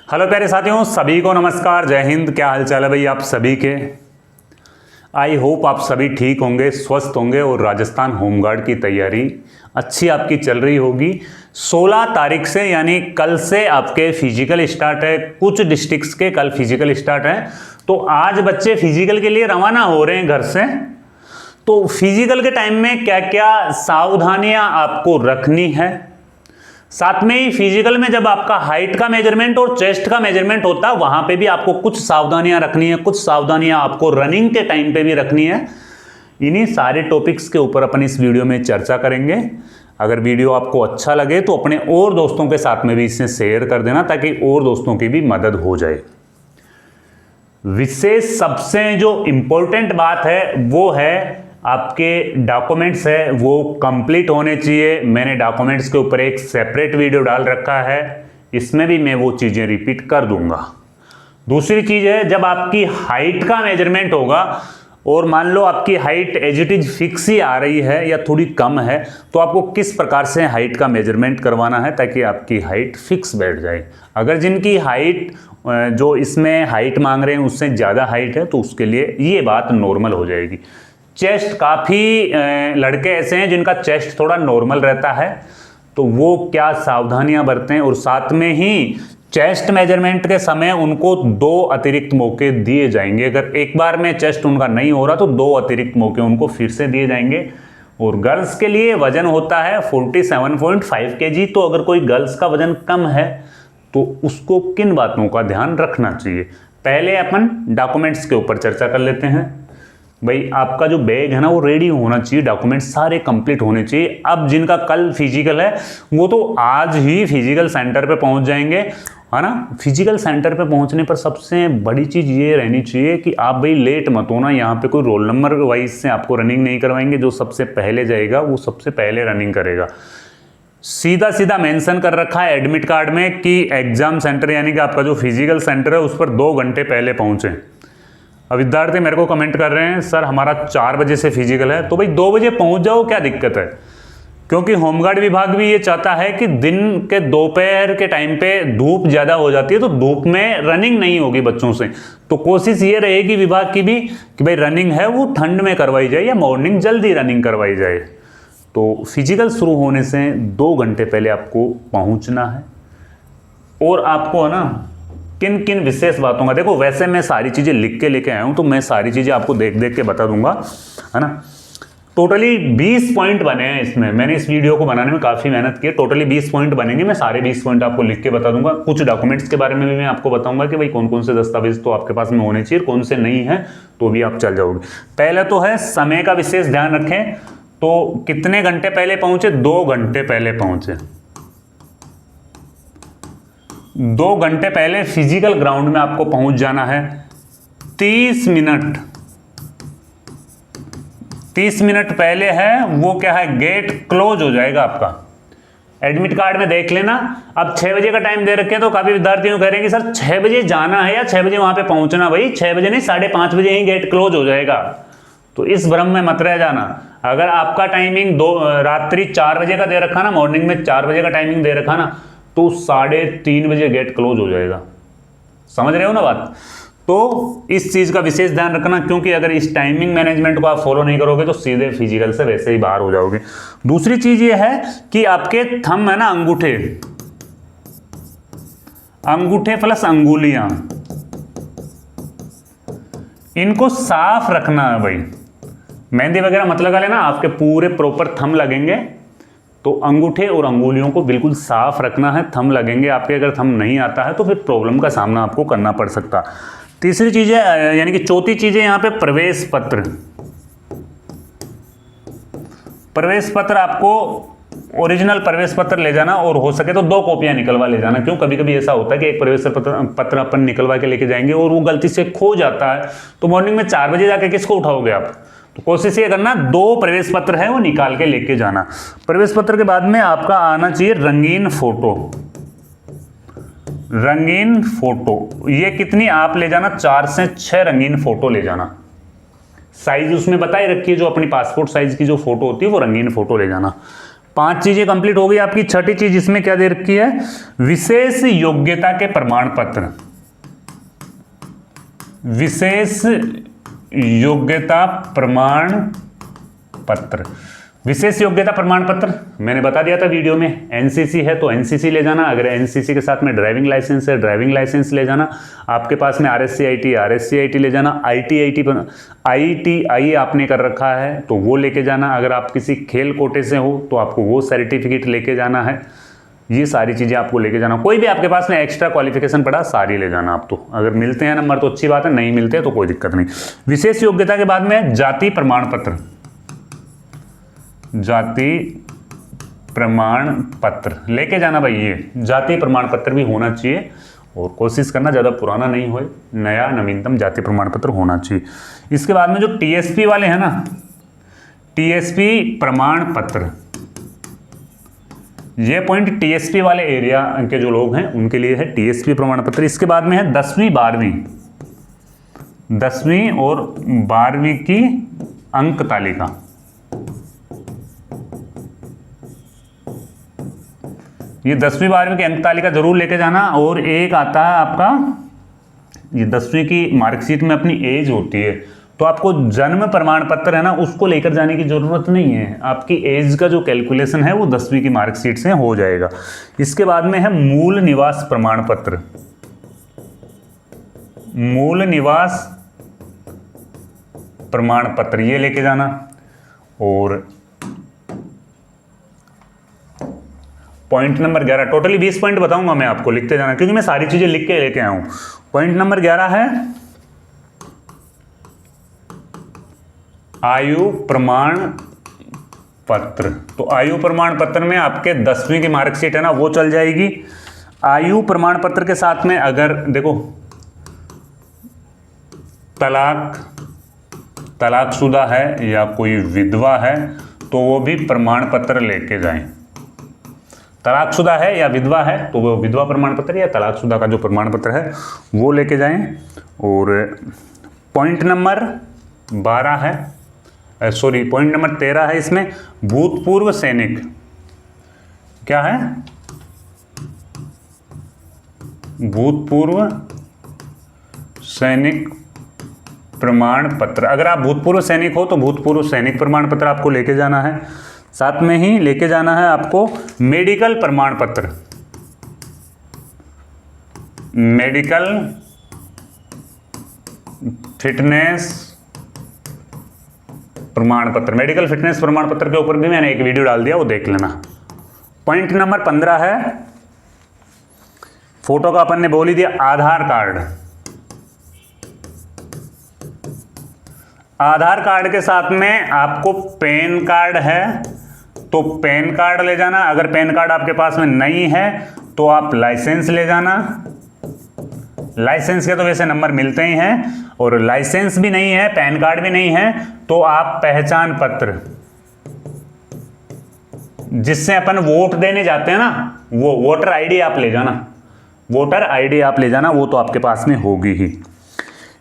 Hello प्यारे साथियों, सभी को नमस्कार, जय हिंद। क्या हाल चाल है भाई आप सभी के। आई होप आप सभी ठीक होंगे, स्वस्थ होंगे और राजस्थान होमगार्ड की तैयारी अच्छी आपकी चल रही होगी। 16 तारीख से यानी कल से आपके फिजिकल स्टार्ट है। कुछ डिस्ट्रिक्ट्स के कल फिजिकल स्टार्ट है, तो आज बच्चे फिजिकल के लिए रवाना हो रहे हैं घर से। तो फिजिकल के टाइम में क्या क्या सावधानियां आपको रखनी है, साथ में ही फिजिकल में जब आपका हाइट का मेजरमेंट और चेस्ट का मेजरमेंट होता है वहां पे भी आपको कुछ सावधानियां रखनी है। कुछ सावधानियां आपको रनिंग के टाइम पे भी रखनी है। इन्हीं सारे टॉपिक्स के ऊपर अपन इस वीडियो में चर्चा करेंगे। अगर वीडियो आपको अच्छा लगे तो अपने और दोस्तों के साथ में भी इसे शेयर कर देना, ताकि और दोस्तों की भी मदद हो जाए। विशेष सबसे जो इंपॉर्टेंट बात है वो है आपके डॉक्यूमेंट्स है वो कंप्लीट होने चाहिए। मैंने डॉक्यूमेंट्स के ऊपर एक सेपरेट वीडियो डाल रखा है, इसमें भी मैं वो चीज़ें रिपीट कर दूंगा। दूसरी चीज़ है, जब आपकी हाइट का मेजरमेंट होगा और मान लो आपकी height as it is fix ही आ रही है या थोड़ी कम है, तो आपको किस प्रकार से हाइट का मेजरमेंट करवाना है ताकि आपकी हाइट फिक्स बैठ जाए। अगर जिनकी हाइट जो इसमें हाइट मांग रहे हैं उससे ज़्यादा हाइट है तो उसके लिए ये बात नॉर्मल हो जाएगी। चेस्ट काफ़ी लड़के ऐसे हैं जिनका चेस्ट थोड़ा नॉर्मल रहता है, तो वो क्या सावधानियां बरतें। और साथ में ही चेस्ट मेजरमेंट के समय उनको 2 अतिरिक्त मौके दिए जाएंगे। अगर एक बार में चेस्ट उनका नहीं हो रहा तो 2 अतिरिक्त मौके उनको फिर से दिए जाएंगे। और गर्ल्स के लिए वजन होता है 47.5 kg। तो अगर कोई गर्ल्स का वजन कम है तो उसको किन बातों का ध्यान रखना चाहिए, पहले अपन डॉक्यूमेंट्स के ऊपर चर्चा कर लेते हैं। भाई आपका जो बैग है ना वो रेडी होना चाहिए, डॉक्यूमेंट सारे कंप्लीट होने चाहिए। अब जिनका कल फिजिकल है वो तो आज ही फिजिकल सेंटर पे पहुंच जाएंगे, है ना। फिजिकल सेंटर पे पहुंचने पर सबसे बड़ी चीज़ ये रहनी चाहिए कि आप भाई लेट मत होना। यहाँ पे कोई रोल नंबर वाइज से आपको रनिंग नहीं करवाएंगे। जो सबसे पहले जाएगा वो सबसे पहले रनिंग करेगा। सीधा सीधा मेंशन कर रखा है एडमिट कार्ड में कि एग्जाम सेंटर यानी कि आपका जो फिजिकल सेंटर है उस पर 2 घंटे पहले पहुँचें। अब विद्यार्थी मेरे को कमेंट कर रहे हैं सर हमारा 4 बजे से फिजिकल है, तो भाई 2 बजे पहुंच जाओ, क्या दिक्कत है। क्योंकि होमगार्ड विभाग भी ये चाहता है कि दिन के दोपहर के टाइम पे धूप ज़्यादा हो जाती है, तो धूप में रनिंग नहीं होगी बच्चों से। तो कोशिश ये रहेगी विभाग की भी कि भाई रनिंग है वो ठंड में करवाई जाए या मॉर्निंग जल्दी रनिंग करवाई जाए। तो फिजिकल शुरू होने से 2 घंटे पहले आपको पहुँचना है। और आपको है ना किन किन विशेष बातों का, देखो वैसे मैं सारी चीज़ें लिख के लेके आया हूँ, तो मैं सारी चीज़ें आपको देख देख के बता दूंगा, है ना। टोटली 20 पॉइंट बने हैं इसमें। मैंने इस वीडियो को बनाने में काफ़ी मेहनत की है। टोटली 20 पॉइंट बनेंगे। मैं सारे 20 पॉइंट आपको लिख के बता दूंगा। कुछ डॉक्यूमेंट्स के बारे में भी मैं आपको बताऊंगा कि भाई कौन कौन से दस्तावेज तो आपके पास में होने चाहिए, कौन से नहीं है तो भी आप चल जाओगे। पहले तो है समय का विशेष ध्यान रखें। तो कितने घंटे पहले पहुंचे, 2 घंटे पहले पहुंचे। 2 घंटे पहले फिजिकल ग्राउंड में आपको पहुंच जाना है। 30 मिनट पहले है वो क्या है, गेट क्लोज हो जाएगा आपका। एडमिट कार्ड में देख लेना। अब 6 बजे का टाइम दे रखे हैं तो काफी विद्यार्थियों कह रहे हैं कि सर 6 बजे जाना है या 6 बजे वहां पे पहुंचना। भाई 6 बजे नहीं, 5:30 बजे ही गेट क्लोज हो जाएगा। तो इस भ्रम में मत रह जाना। अगर आपका टाइमिंग रात्रि 4 बजे का दे रखा ना, मॉर्निंग में 4 बजे का टाइमिंग दे रखा ना, तो 3:30 बजे गेट क्लोज हो जाएगा। समझ रहे हो ना बात। तो इस चीज का विशेष ध्यान रखना, क्योंकि अगर इस टाइमिंग मैनेजमेंट को आप फॉलो नहीं करोगे तो सीधे फिजिकल से वैसे ही बाहर हो जाओगे। दूसरी चीज ये है कि आपके थंब है ना, अंगूठे प्लस अंगुलियां, इनको साफ रखना है भाई। मेहंदी वगैरह मत लगा लेना, आपके पूरे प्रॉपर थंब लगेंगे। तो अंगूठे और अंगुलियों को बिल्कुल साफ रखना है। थंब लगेंगे आपके, अगर थंब नहीं आता है तो फिर प्रॉब्लम का सामना आपको करना पड़ सकता। तीसरी चीज है यानी कि चौथी चीज है यहाँ पे प्रवेश पत्र। प्रवेश पत्र आपको ओरिजिनल प्रवेश पत्र ले जाना, और हो सके तो 2 कॉपियां निकलवा ले जाना। क्यों, कभी कभी ऐसा होता है कि एक प्रवेश पत्र अपन निकलवा के लेके जाएंगे और वो गलती से खो जाता है, तो मॉर्निंग में 4 बजे जाके किसको उठाओगे आप। तो कोशिश ये करना 2 प्रवेश पत्र है वो निकाल के लेके जाना। प्रवेश पत्र के बाद में आपका आना चाहिए रंगीन फोटो। ये कितनी आप ले जाना, 4 से 6 रंगीन फोटो ले जाना। साइज उसमें बताई रखी है, जो अपनी पासपोर्ट साइज की जो फोटो होती है वो रंगीन फोटो ले जाना। 5 चीजें कंप्लीट हो गई आपकी। छठी चीज इसमें क्या दे रखी है, विशेष योग्यता के प्रमाण पत्र। विशेष योग्यता प्रमाण पत्र। विशेष योग्यता प्रमाण पत्र मैंने बता दिया था वीडियो में, एनसीसी है तो एनसीसी ले जाना, अगर एनसीसी के साथ में ड्राइविंग लाइसेंस है ड्राइविंग लाइसेंस ले जाना, आपके पास में आरएससी ले जाना, आईटीआई आपने कर रखा है तो वो लेके जाना, अगर आप किसी खेल कोटे से हो तो आपको वो सर्टिफिकेट लेके जाना है। ये सारी चीज़ें आपको लेके जाना। कोई भी आपके पास में एक्स्ट्रा क्वालिफिकेशन पड़ा सारी ले जाना आप, तो अगर मिलते हैं नंबर तो अच्छी बात है, नहीं मिलते तो कोई दिक्कत नहीं। विशेष योग्यता के बाद में जाति प्रमाण पत्र। जाति प्रमाण पत्र लेके जाना भाई, ये जाति प्रमाण पत्र भी होना चाहिए और कोशिश करना ज़्यादा पुराना नहीं हो, नया नवीनतम जाति प्रमाण पत्र होना चाहिए। इसके बाद में जो टीएसपी वाले हैं ना, टीएसपी प्रमाण पत्र, ये पॉइंट टीएसपी वाले एरिया के जो लोग हैं उनके लिए है टीएसपी प्रमाण पत्र। इसके बाद में है 10वीं और 12वीं की अंक तालिका। ये 10वीं 12वीं की अंक तालिका जरूर लेके जाना। और एक आता है आपका, ये 10वीं की मार्कशीट में अपनी एज होती है, तो आपको जन्म प्रमाण पत्र है ना उसको लेकर जाने की जरूरत नहीं है, आपकी एज का जो कैलकुलेशन है वो 10वीं की मार्कशीट से हो जाएगा। इसके बाद में है मूल निवास प्रमाण पत्र। मूल निवास प्रमाण पत्र ये लेके जाना। और पॉइंट नंबर 11, टोटली 20 पॉइंट बताऊंगा मैं आपको, लिखते जाना क्योंकि मैं सारी चीजें लिख के लेके आया हूं। पॉइंट नंबर 11 है आयु प्रमाण पत्र। तो आयु प्रमाण पत्र में आपके 10वीं की मार्कशीट है ना वो चल जाएगी। आयु प्रमाण पत्र के साथ में अगर देखो तलाकशुदा है या कोई विधवा है तो वो भी प्रमाण पत्र लेके जाएं। तलाकशुदा है या विधवा है तो वो विधवा प्रमाण पत्र या तलाकशुदा का जो प्रमाण पत्र है वो लेके जाएं। और पॉइंट नंबर 12 है, पॉइंट नंबर 13 है इसमें भूतपूर्व सैनिक। क्या है, भूतपूर्व सैनिक प्रमाण पत्र। अगर आप भूतपूर्व सैनिक हो तो भूतपूर्व सैनिक प्रमाण पत्र आपको लेके जाना है। साथ में ही लेके जाना है आपको मेडिकल प्रमाण पत्र। मेडिकल फिटनेस प्रमाण पत्र। मेडिकल फिटनेस प्रमाण पत्र के ऊपर भी मैंने एक वीडियो डाल दिया, वो देख लेना। पॉइंट नंबर 15 है, फोटो का अपन ने बोल ही दिया, आधार कार्ड। आधार कार्ड के साथ में आपको पैन कार्ड है तो पैन कार्ड ले जाना। अगर पैन कार्ड आपके पास में नहीं है तो आप लाइसेंस ले जाना। लाइसेंस के तो वैसे नंबर मिलते ही हैं, और लाइसेंस भी नहीं है पैन कार्ड भी नहीं है तो आप पहचान पत्र, जिससे अपन वोट देने जाते हैं ना, वो वोटर आईडी आप ले जाना। वोटर आईडी आप ले जाना, वो तो आपके पास में होगी ही।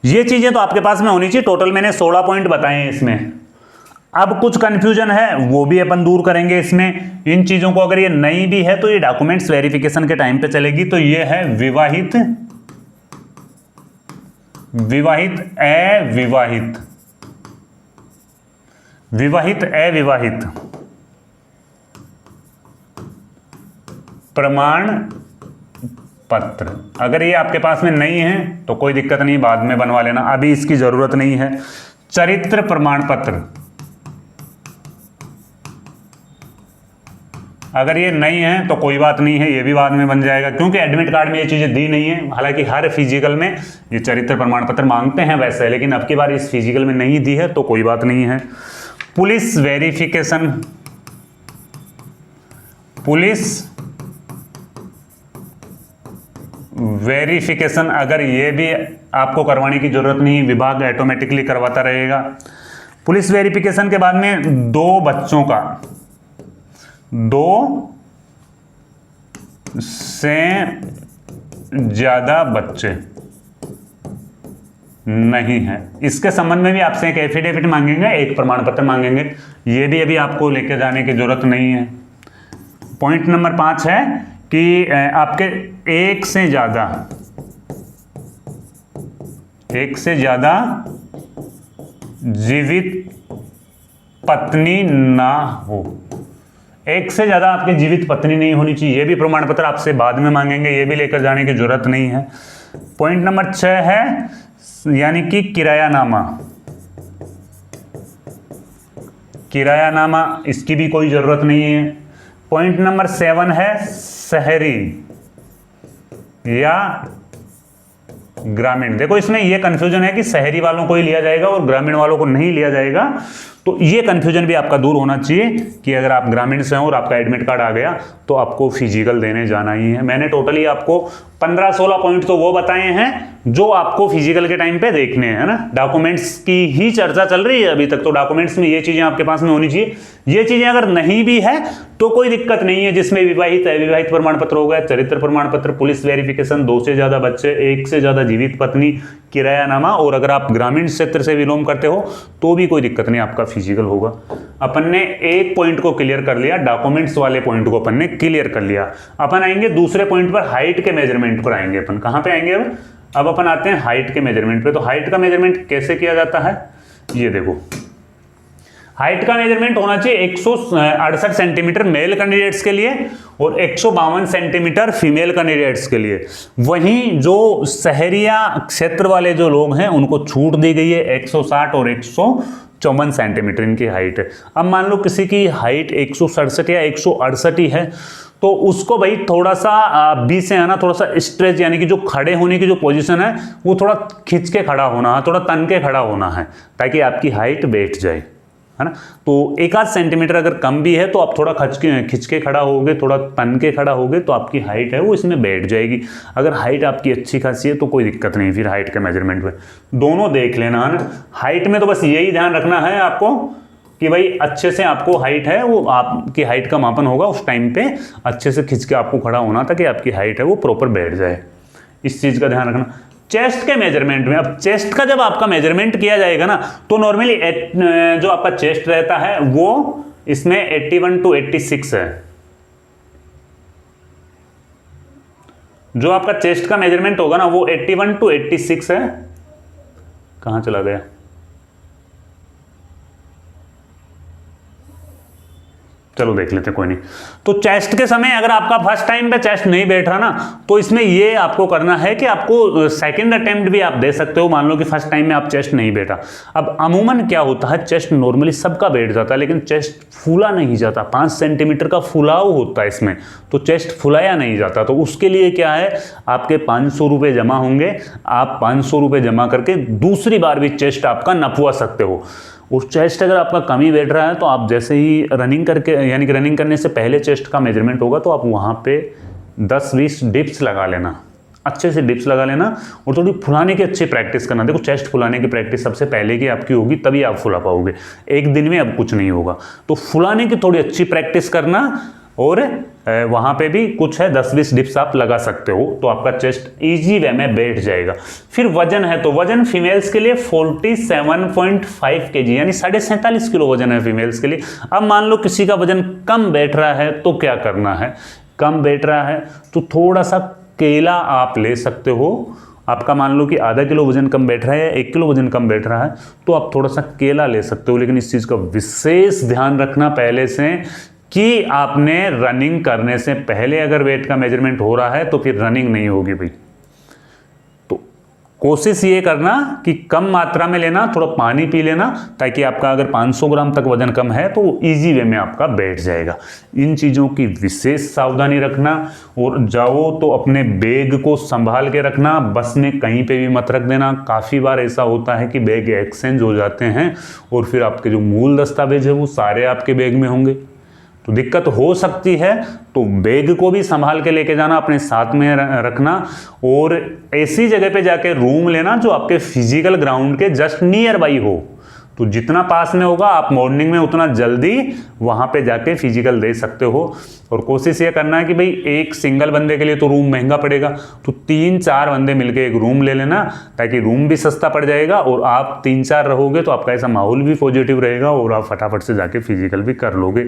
ये चीजें तो आपके पास में होनी चाहिए। टोटल मैंने 16 पॉइंट बताए हैं इसमें। अब कुछ कंफ्यूजन है वो भी अपन दूर करेंगे इसमें। इन चीजों को अगर ये नई भी है तो ये डॉक्यूमेंट्स वेरिफिकेशन के टाइम पे चलेगी। तो ये है विवाहित, अविवाहित, विवाहित अविवाहित प्रमाण पत्र। अगर ये आपके पास में नहीं है तो कोई दिक्कत नहीं, बाद में बनवा लेना, अभी इसकी जरूरत नहीं है। चरित्र प्रमाण पत्र, अगर ये नहीं है तो कोई बात नहीं है, ये भी बाद में बन जाएगा क्योंकि एडमिट कार्ड में ये चीजें दी नहीं है। हालांकि हर फिजिकल में ये चरित्र प्रमाण पत्र मांगते हैं वैसे, लेकिन अब की बार इस फिजिकल में नहीं दी है तो कोई बात नहीं है। पुलिस वेरिफिकेशन, पुलिस वेरिफिकेशन अगर ये भी आपको करवाने की जरूरत नहीं, विभाग ऑटोमेटिकली करवाता रहेगा। पुलिस वेरिफिकेशन के बाद में 2 बच्चों का, 2 से ज्यादा बच्चे नहीं है, इसके संबंध में भी आपसे एक एफिडेविट मांगेंगे, एक प्रमाण पत्र मांगेंगे। ये भी अभी आपको लेके जाने की जरूरत नहीं है। पॉइंट नंबर 5 है कि आपके एक से ज़्यादा जीवित पत्नी ना हो। एक से ज़्यादा आपकी जीवित पत्नी नहीं होनी चाहिए। ये भी प्रमाण पत्र आपसे बाद में मांगेंगे, ये भी लेकर जाने की जरूरत नहीं है। पॉइंट नंबर 6 है यानी कि किरायानामा, इसकी भी कोई ज़रूरत नहीं है। पॉइंट नंबर 7 है शहरी या ग्रामीण। देखो इसमें ये कंफ्यूजन है कि शहरी वालों को ही लिया जाएगा और ग्रामीण वालों को नहीं लिया जाएगा, तो ये कंफ्यूजन भी आपका दूर होना चाहिए कि अगर आप ग्रामीण से हो और आपका एडमिट कार्ड आ गया तो आपको फिजिकल देने जाना ही है। मैंने टोटली आपको 15-16 पॉइंट तो वो बताए हैं जो आपको फिजिकल के टाइम पे देखने हैं, है ना। डॉक्यूमेंट्स की ही चर्चा चल रही है अभी तक, तो डॉक्यूमेंट्स में ये चीजें आपके पास में होनी चाहिए। ये चीजें अगर नहीं भी है तो कोई दिक्कत नहीं है, जिसमें विवाहित अविवाहित प्रमाण पत्र हो गया, चरित्र प्रमाण पत्र, पुलिस वेरिफिकेशन, 2 से ज्यादा बच्चे, 1 से ज्यादा जीवित पत्नी, किरायानामा, और अगर आप ग्रामीण क्षेत्र से बिलोंग करते हो तो भी कोई दिक्कत नहीं, आपका फिजिकल होगा। अपन ने एक पॉइंट को क्लियर कर लिया, डॉक्यूमेंट्स वाले पॉइंट को अपन ने क्लियर कर लिया। अपन आएंगे दूसरे पॉइंट पर, हाइट के मेजरमेंट पर आएंगे। अपन कहां पे आएंगे अब अपन आते हैं हाइट के मेजरमेंट पे। तो हाइट का मेजरमेंट कैसे किया जाता है, ये देखो। हाइट का मेजरमेंट होना चाहिए 168 सेंटीमीटर मेल कैंडिडेट्स के लिए और 152 सेंटीमीटर फीमेल कैंडिडेट्स के लिए। वहीं जो शहरिया क्षेत्र वाले जो लोग हैं उनको छूट दी गई है, 160 और 154 सेंटीमीटर इनकी हाइट है। अब मान लो किसी की हाइट 167 या 168 ही है तो उसको भाई थोड़ा सा बी से है ना, थोड़ा सा स्ट्रेच यानी कि जो खड़े होने की जो पोजीशन है वो थोड़ा खिंच के खड़ा होना है, थोड़ा तन के खड़ा होना है, ताकि आपकी हाइट बैठ जाए, है ना। तो 1-8 सेंटीमीटर अगर कम भी है तो आप थोड़ा खिंच के खड़ा होगे, थोड़ा तन के खड़ा होगे तो आपकी हाइट है वो इसमें बैठ जाएगी। अगर हाइट आपकी अच्छी खासी है तो कोई दिक्कत नहीं, फिर हाइट के मेजरमेंट में दोनों देख लेना, है ना। हाइट में तो बस यही ध्यान रखना है आपको कि भाई अच्छे से आपको हाइट है वो आपकी हाइट का मापन होगा उस टाइम पे, अच्छे से खिंच के आपको खड़ा होना ताकि आपकी हाइट है वो प्रॉपर बैठ जाए, इस चीज़ का ध्यान रखना। चेस्ट के मेजरमेंट में, अब चेस्ट का जब आपका मेजरमेंट किया जाएगा ना तो नॉर्मली जो आपका चेस्ट रहता है वो इसमें 81 to 86 है। जो आपका चेस्ट का मेजरमेंट होगा ना वो 81 to 86 है। कहां चला गया, चलो देख लेते कोई नहीं। तो चेस्ट के समय अगर आपका फर्स्ट टाइम पे चेस्ट नहीं बैठ रहा ना तो इसमें ये आपको करना है कि आपको सेकंड अटेम्प्ट भी आप दे सकते हो। मान लो कि फर्स्ट टाइम में आप चेस्ट नहीं बैठा। अब अमूमन क्या होता है, चेस्ट नॉर्मली सबका बैठ जाता है लेकिन चेस्ट फूला नहीं जाता, 5 सेंटीमीटर का फुलाव होता है इसमें, तो चेस्ट फुलाया नहीं जाता। तो उसके लिए क्या है, आपके 500 रुपये जमा होंगे, आप 500 रुपये जमा करके दूसरी बार भी चेस्ट आपका नपवा सकते हो। उस चेस्ट अगर आपका कमी बैठ रहा है तो आप जैसे ही रनिंग करके यानी कि रनिंग करने से पहले चेस्ट का मेजरमेंट होगा तो आप वहाँ पे 10-20 डिप्स लगा लेना, अच्छे से डिप्स लगा लेना और थोड़ी फुलाने की अच्छी प्रैक्टिस करना। देखो चेस्ट फुलाने की प्रैक्टिस सबसे पहले की आपकी होगी तभी आप फुला पाओगे, एक दिन में अब कुछ नहीं होगा। तो फुलाने की थोड़ी अच्छी प्रैक्टिस करना और वहाँ पे भी कुछ है 10-20 डिप्स आप लगा सकते हो तो आपका चेस्ट इजी वे में बैठ जाएगा। फिर वजन है तो वजन फीमेल्स के लिए 47.5 kg यानी 47.5 किलो वजन है फीमेल्स के लिए। अब मान लो किसी का वजन कम बैठ रहा है तो क्या करना है, कम बैठ रहा है तो थोड़ा सा केला आप ले सकते हो। आपका मान लो कि आधा किलो वजन कम बैठ रहा है या 1 किलो वजन कम बैठ रहा है तो आप थोड़ा सा केला ले सकते हो। लेकिन इस चीज़ का विशेष ध्यान रखना पहले से कि आपने रनिंग करने से पहले अगर वेट का मेजरमेंट हो रहा है तो फिर रनिंग नहीं होगी भाई। तो कोशिश ये करना कि कम मात्रा में लेना, थोड़ा पानी पी लेना ताकि आपका अगर 500 ग्राम तक वजन कम है तो इजी वे में आपका बैठ जाएगा। इन चीज़ों की विशेष सावधानी रखना और जाओ तो अपने बैग को संभाल के रखना, बस में कहीं पे भी मत रख देना। काफ़ी बार ऐसा होता है कि बैग एक्सचेंज हो जाते हैं और फिर आपके जो मूल दस्तावेज है वो सारे आपके बैग में होंगे तो दिक्कत हो सकती है। तो बैग को भी संभाल के लेके जाना, अपने साथ में रखना और ऐसी जगह पे जाके रूम लेना जो आपके फिजिकल ग्राउंड के जस्ट नियर बाई हो तो जितना पास में होगा आप मॉर्निंग में उतना जल्दी वहाँ पे जाके फिजिकल दे सकते हो। और कोशिश ये करना है कि भाई एक सिंगल बंदे के लिए तो रूम महंगा पड़ेगा, तो 3-4 बंदे मिलके एक रूम ले लेना, ताकि रूम भी सस्ता पड़ जाएगा और आप 3-4 रहोगे तो आपका ऐसा माहौल भी पॉजिटिव रहेगा और आप फटाफट से जाके फिजिकल भी कर लोगे।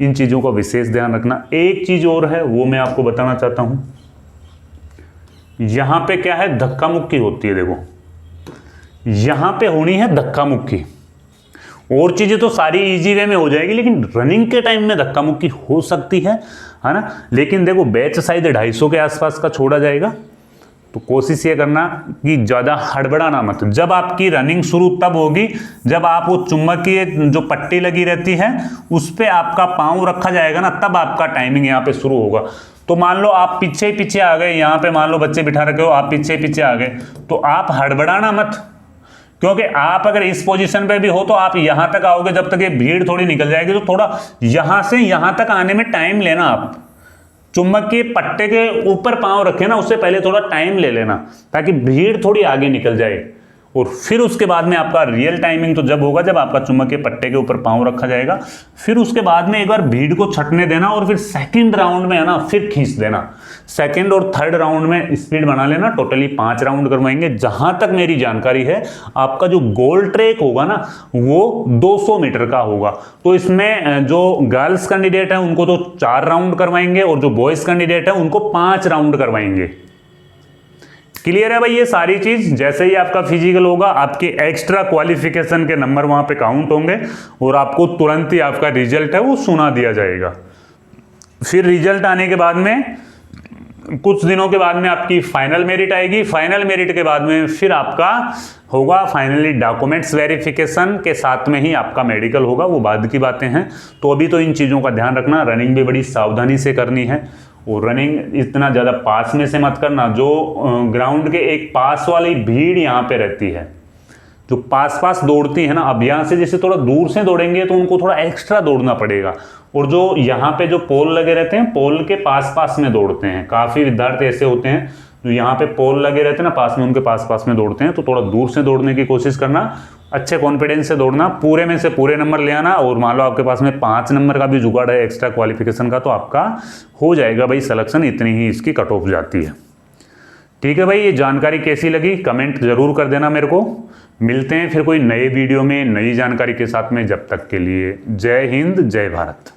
इन चीज़ों का विशेष ध्यान रखना। एक चीज़ और है वो मैं आपको बताना चाहता हूँ, यहाँ पे क्या है, धक्का मुक्की होती है। देखो यहाँ पे होनी है धक्का मुक्की, और चीज़ें तो सारी इजी वे में हो जाएगी, लेकिन रनिंग के टाइम में धक्का मुक्की हो सकती है ना। लेकिन देखो बैच साइज 250 के आसपास का छोड़ा जाएगा, तो कोशिश ये करना कि ज़्यादा हड़बड़ाना मत। जब आपकी रनिंग शुरू तब होगी जब आप वो चुंबकीय जो पट्टी लगी रहती है उस पर आपका पाँव रखा जाएगा ना, तब आपका टाइमिंग यहाँ पे शुरू होगा। तो मान लो आप पीछे ही पीछे आ गए, यहाँ पे मान लो बच्चे बिठा रखे हो, आप पीछे ही पीछे आ गए, तो आप हड़बड़ाना मत, क्योंकि आप अगर इस पोजीशन पे भी हो तो आप यहां तक आओगे जब तक ये भीड़ थोड़ी निकल जाएगी। तो थोड़ा यहां से यहां तक आने में टाइम लेना। आप चुंबक के पट्टे के ऊपर पांव रखे ना, उससे पहले थोड़ा टाइम ले लेना ताकि भीड़ थोड़ी आगे निकल जाए। और फिर उसके बाद में आपका रियल टाइमिंग तो जब होगा जब आपका चुंबक के पट्टे के ऊपर पांव रखा जाएगा। फिर उसके बाद में एक बार भीड़ को छटने देना और फिर सेकंड राउंड में है ना फिर खींच देना। सेकंड और थर्ड राउंड में स्पीड बना लेना। टोटली 5 राउंड करवाएंगे। जहां तक मेरी जानकारी है आपका जो गोल ट्रैक होगा ना वो 200 मीटर का होगा। तो इसमें जो गर्ल्स कैंडिडेट है उनको तो 4 राउंड करवाएंगे और जो बॉयज कैंडिडेट है उनको 5 राउंड करवाएंगे। क्लियर है भाई ये सारी चीज। जैसे ही आपका फिजिकल होगा आपके एक्स्ट्रा क्वालिफिकेशन के नंबर वहां पे काउंट होंगे और आपको तुरंत ही आपका रिजल्ट है वो सुना दिया जाएगा। फिर रिजल्ट आने के बाद में कुछ दिनों के बाद में आपकी फाइनल मेरिट आएगी। फाइनल मेरिट के बाद में फिर आपका होगा फाइनली डॉक्यूमेंट्स वेरिफिकेशन के साथ में ही आपका मेडिकल होगा, वो बाद की बातें हैं। तो अभी तो इन चीज़ों का ध्यान रखना। रनिंग भी बड़ी सावधानी से करनी है और रनिंग इतना ज़्यादा पास में से मत करना। जो ग्राउंड के एक पास वाली भीड़ यहाँ पे रहती है जो पास दौड़ती है ना, अब यहाँ से जैसे थोड़ा दूर से दौड़ेंगे तो उनको थोड़ा एक्स्ट्रा दौड़ना पड़ेगा। और जो यहाँ पे जो पोल लगे रहते हैं पोल के पास में दौड़ते हैं। काफ़ी विद्यार्थी ऐसे होते हैं जो यहाँ पे पोल लगे रहते हैं ना पास में, उनके पास में दौड़ते हैं। तो थोड़ा दूर से दौड़ने की कोशिश करना, अच्छे कॉन्फिडेंस से दौड़ना, पूरे में से पूरे नंबर ले आना। और मान लो आपके पास में 5 नंबर का भी जुगाड़ है एक्स्ट्रा क्वालिफिकेशन का, तो आपका हो जाएगा भाई सिलेक्शन। इतनी ही इसकी कट ऑफ जाती है। ठीक है भाई, ये जानकारी कैसी लगी कमेंट जरूर कर देना मेरे को। मिलते हैं फिर कोई नए वीडियो में नई जानकारी के साथ में। जब तक के लिए जय हिंद जय भारत।